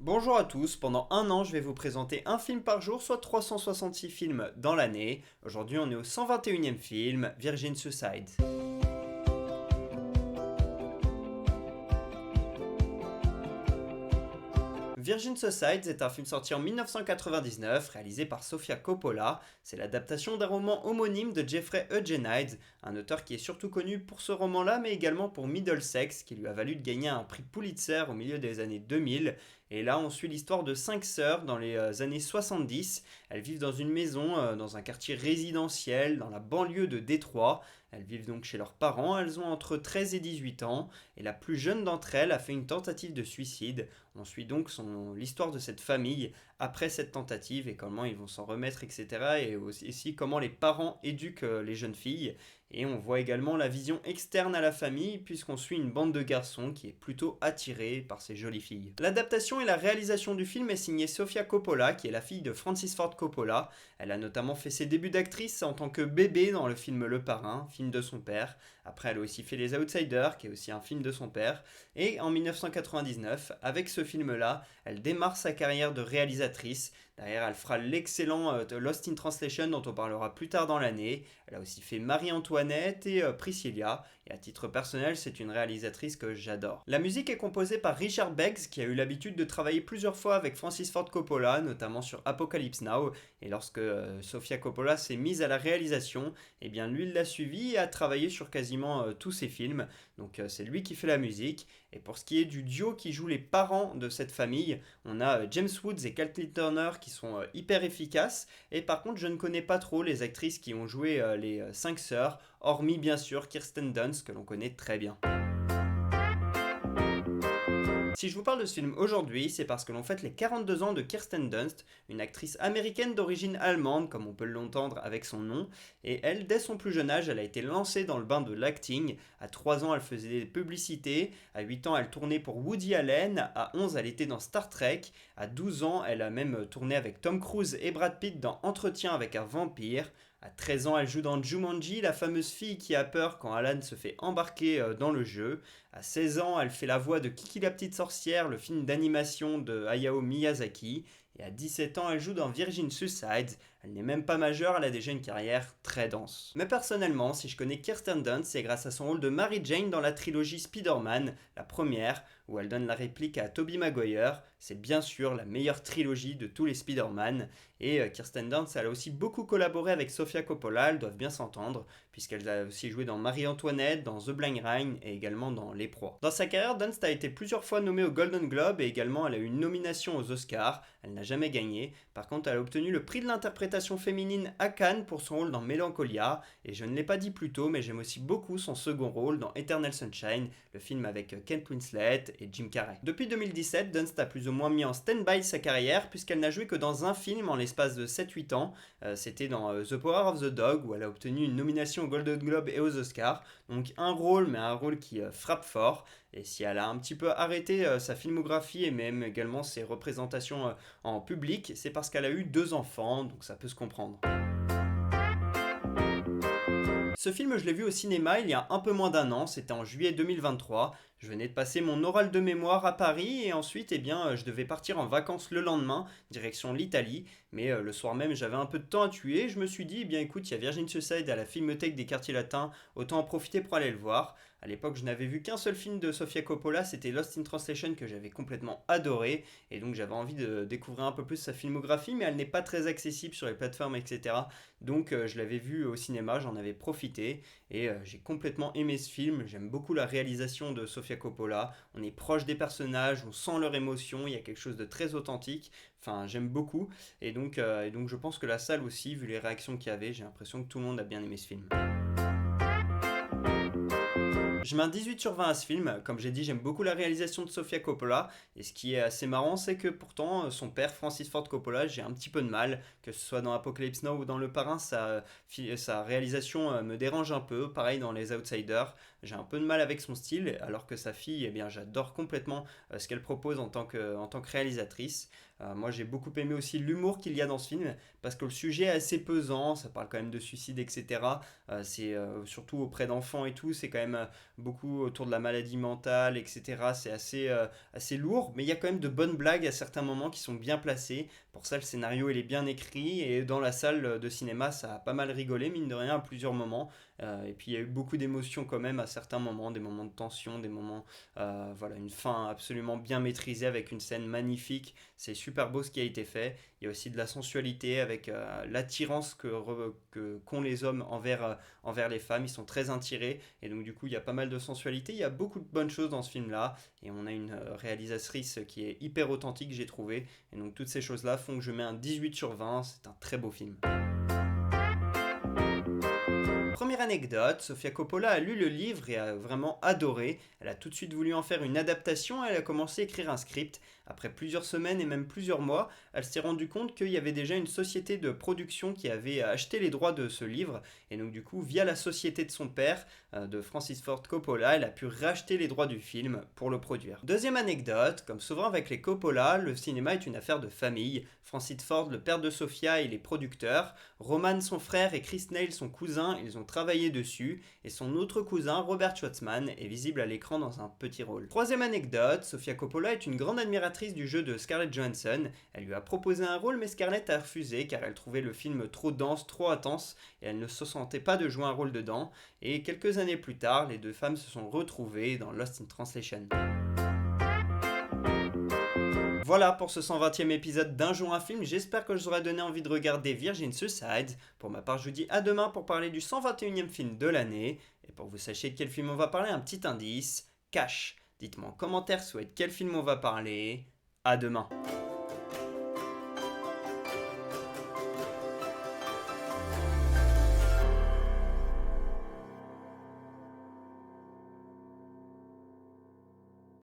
Bonjour à tous, pendant un an je vais vous présenter un film par jour, soit 366 films dans l'année. Aujourd'hui on est au 121e film, Virgin Suicide. Virgin Suicides est un film sorti en 1999, réalisé par Sofia Coppola. C'est l'adaptation d'un roman homonyme de Jeffrey Eugenides, un auteur qui est surtout connu pour ce roman-là, mais également pour Middlesex, qui lui a valu de gagner un prix Pulitzer au milieu des années 2000. Et là, on suit l'histoire de 5 sœurs dans les années 70. Elles vivent dans une maison, dans un quartier résidentiel, dans la banlieue de Détroit. Elles vivent donc chez leurs parents, elles ont entre 13 et 18 ans, et la plus jeune d'entre elles a fait une tentative de suicide. On suit donc l'histoire de cette famille après cette tentative et comment ils vont s'en remettre, etc. Et aussi comment les parents éduquent les jeunes filles. Et on voit également la vision externe à la famille, puisqu'on suit une bande de garçons qui est plutôt attirée par ces jolies filles. L'adaptation et la réalisation du film est signée Sofia Coppola, qui est la fille de Francis Ford Coppola. Elle a notamment fait ses débuts d'actrice en tant que bébé dans le film Le Parrain, film de son père. Après, elle a aussi fait Les Outsiders, qui est aussi un film de son père. Et en 1999, avec ce film-là, elle démarre sa carrière de réalisatrice. Derrière, elle fera l'excellent Lost in Translation, dont on parlera plus tard dans l'année. Elle a aussi fait Marie-Antoinette et Priscilla. Et à titre personnel, c'est une réalisatrice que j'adore. La musique est composée par Richard Beggs, qui a eu l'habitude de travailler plusieurs fois avec Francis Ford Coppola, notamment sur Apocalypse Now. Et lorsque Sofia Coppola s'est mise à la réalisation, eh bien lui, il l'a suivi et a travaillé sur quasiment tous ses films. Donc c'est lui qui fait la musique. Et pour ce qui est du duo qui joue les parents de cette famille, on a James Woods et Kathleen Turner qui sont hyper efficaces. Et par contre, je ne connais pas trop les actrices qui ont joué les 5 sœurs, hormis bien sûr Kirsten Dunst que l'on connaît très bien. Si je vous parle de ce film aujourd'hui, c'est parce que l'on fête les 42 ans de Kirsten Dunst, une actrice américaine d'origine allemande, comme on peut l'entendre avec son nom, et elle, dès son plus jeune âge, elle a été lancée dans le bain de l'acting. À 3 ans, elle faisait des publicités, à 8 ans, elle tournait pour Woody Allen, à 11, elle était dans Star Trek, à 12 ans, elle a même tourné avec Tom Cruise et Brad Pitt dans Entretien avec un vampire. À 13 ans, elle joue dans Jumanji, la fameuse fille qui a peur quand Alan se fait embarquer dans le jeu. À 16 ans, elle fait la voix de Kiki la petite sorcière, le film d'animation de Hayao Miyazaki. Et à 17 ans, elle joue dans Virgin Suicides. Elle n'est même pas majeure, elle a déjà une carrière très dense. Mais personnellement, si je connais Kirsten Dunst, c'est grâce à son rôle de Mary Jane dans la trilogie Spider-Man, la première, où elle donne la réplique à Tobey Maguire. C'est bien sûr la meilleure trilogie de tous les Spider-Man. Et Kirsten Dunst, elle a aussi beaucoup collaboré avec Sofia Coppola, elles doivent bien s'entendre, puisqu'elle a aussi joué dans Marie-Antoinette, dans The Blind Rhine et également dans Les Proies. Dans sa carrière, Dunst a été plusieurs fois nommée au Golden Globe et également elle a eu une nomination aux Oscars. Elle n'a jamais gagné. Par contre, elle a obtenu le prix de l'interprétation féminine à Cannes pour son rôle dans Mélancolia. Et je ne l'ai pas dit plus tôt, mais j'aime aussi beaucoup son second rôle dans Eternal Sunshine, le film avec Kate Winslet et Jim Carrey. Depuis 2017, Dunst a plus ou moins mis en stand-by sa carrière puisqu'elle n'a joué que dans un film en l'espace de 7-8 ans. C'était dans The Power of the Dog où elle a obtenu une nomination au Golden Globe et aux Oscars. Donc un rôle, mais un rôle qui frappe fort. Et si elle a un petit peu arrêté sa filmographie et même également ses représentations en public, c'est parce qu'elle a eu 2 enfants, donc ça peut se comprendre. Ce film, je l'ai vu au cinéma il y a un peu moins d'un an, c'était en juillet 2023. Je venais de passer mon oral de mémoire à Paris et ensuite, eh bien, je devais partir en vacances le lendemain, direction l'Italie. Mais le soir même, j'avais un peu de temps à tuer. Je me suis dit, eh bien, écoute, il y a Virgin Suicide à la Filmothèque des Quartiers Latins, autant en profiter pour aller le voir. À l'époque, je n'avais vu qu'un seul film de Sofia Coppola, c'était Lost in Translation que j'avais complètement adoré. Et donc, j'avais envie de découvrir un peu plus sa filmographie, mais elle n'est pas très accessible sur les plateformes, etc. Donc, je l'avais vu au cinéma, j'en avais profité et j'ai complètement aimé ce film. J'aime beaucoup la réalisation de Sofia Coppola. On est proche des personnages, on sent leur émotion, il y a quelque chose de très authentique. Enfin, j'aime beaucoup. Et donc je pense que la salle aussi, vu les réactions qu'il y avait, j'ai l'impression que tout le monde a bien aimé ce film. Je mets un 18 sur 20 à ce film. Comme j'ai dit, j'aime beaucoup la réalisation de Sofia Coppola. Et ce qui est assez marrant, c'est que pourtant, son père, Francis Ford Coppola, j'ai un petit peu de mal. Que ce soit dans Apocalypse Now ou dans Le Parrain, sa réalisation me dérange un peu. Pareil dans Les Outsiders. j'ai un peu de mal avec son style, alors que sa fille, eh bien, j'adore complètement ce qu'elle propose en tant que réalisatrice. Moi, j'ai beaucoup aimé aussi l'humour qu'il y a dans ce film, parce que le sujet est assez pesant, ça parle quand même de suicide, etc. C'est surtout auprès d'enfants et tout, c'est quand même beaucoup autour de la maladie mentale, etc. C'est assez lourd, mais il y a quand même de bonnes blagues à certains moments qui sont bien placées. Pour ça, le scénario il est bien écrit, et dans la salle de cinéma, ça a pas mal rigolé, mine de rien, à plusieurs moments. Et puis il y a eu beaucoup d'émotions quand même à certains moments, des moments de tension, des moments, voilà, une fin absolument bien maîtrisée avec une scène magnifique. C'est super beau ce qui a été fait. Il y a aussi de la sensualité avec l'attirance qu'ont les hommes envers les femmes. Ils sont très attirés et donc du coup il y a pas mal de sensualité. Il y a beaucoup de bonnes choses dans ce film-là et on a une réalisatrice qui est hyper authentique, j'ai trouvé. Et donc toutes ces choses-là font que je mets un 18 sur 20. C'est un très beau film. Première anecdote, Sofia Coppola a lu le livre et a vraiment adoré. Elle a tout de suite voulu en faire une adaptation et elle a commencé à écrire un script. Après plusieurs semaines et même plusieurs mois, elle s'est rendue compte qu'il y avait déjà une société de production qui avait acheté les droits de ce livre. Et donc du coup, via la société de son père, de Francis Ford Coppola, elle a pu racheter les droits du film pour le produire. Deuxième anecdote, comme souvent avec les Coppola, le cinéma est une affaire de famille. Francis Ford, le père de Sofia, il est producteur. Roman, son frère, et Chris Neil, son cousin, ils ont travaillé dessus. Et son autre cousin, Robert Schwartzman, est visible à l'écran dans un petit rôle. Troisième anecdote, Sofia Coppola est une grande admiratrice du jeu de Scarlett Johansson. Elle lui a proposé un rôle, mais Scarlett a refusé car elle trouvait le film trop dense, trop intense, et elle ne se sentait pas de jouer un rôle dedans. Et quelques années plus tard, les deux femmes se sont retrouvées dans Lost in Translation. Voilà pour ce 120e épisode d'Un jour un film, j'espère que je vous aurai donné envie de regarder Virgin Suicides. Pour ma part, je vous dis à demain pour parler du 121e film de l'année. Et pour que vous sachiez de quel film on va parler, un petit indice, Cash. Dites-moi en commentaire si vous savez de quel film on va parler. À demain.